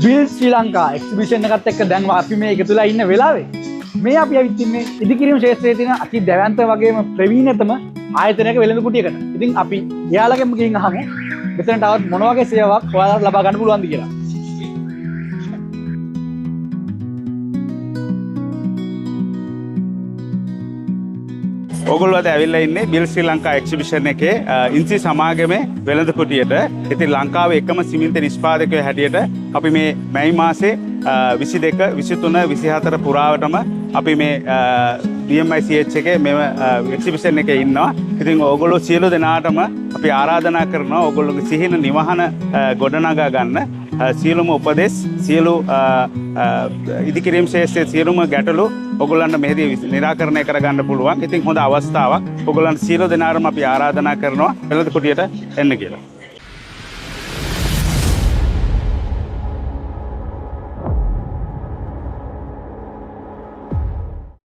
Build Sri Lanka exhibition එකත් එක්ක දැන් අපි මේ එකතුලා ඉන්න වෙලාවේ මේ අපි ඇවිත් ඉන්නේ ඉදිකිරීම ශාස්ත්‍රයේ තියෙන අති දැවැන්ත වගේම ප්‍රවීණතම ආයතනයක වෙළඳ කුටියකට. ඉතින් අපි එයාලගෙම ගිහින් අහමු මෙතන තවත් මොන වගේ සේවාවක් ඔයාලට ලබා ගන්න පුළුවන්ද කියලා. ඕගොල්ලෝ අද ඇවිල්ලා ඉන්නේ බිල් ශ්‍රී ලංකා එක්සිබිෂන් එකේ ඉන්සි සමාගමේ වෙළඳ කුටියට. ඉතින් ලංකාවේ එකම සිමෙන්ති නිෂ්පාදකයෝ හැටියට අපි මේ මැයි මාසේ 22, 23, 24 පුරාවටම අපි මේ BMICH එකේ මේ එක්සිබිෂන් එකේ ඉන්නවා. ඉතින් ඕගොල්ලෝ සියලු දෙනාටම අපි ආරාධනා කරනවා ඕගොල්ලෝගේ සිහින නිවහන ගොඩනගා ගන්න. සියලුම උපදෙස් සියලු ඉදිකිරීම් ශාස්ත්‍රයේ සියලුම ගැටලු ඔයගොල්ලන්ට මෙහිදී निराකරණය කරගන්න පුළුවන්. ඉතින් හොඳ අවස්ථාවක්. ඔයගොල්ලන්ට සියලු දෙනාටම අපි ආරාධනා කරනවා වෙළඳ කුටියට එන්න කියලා.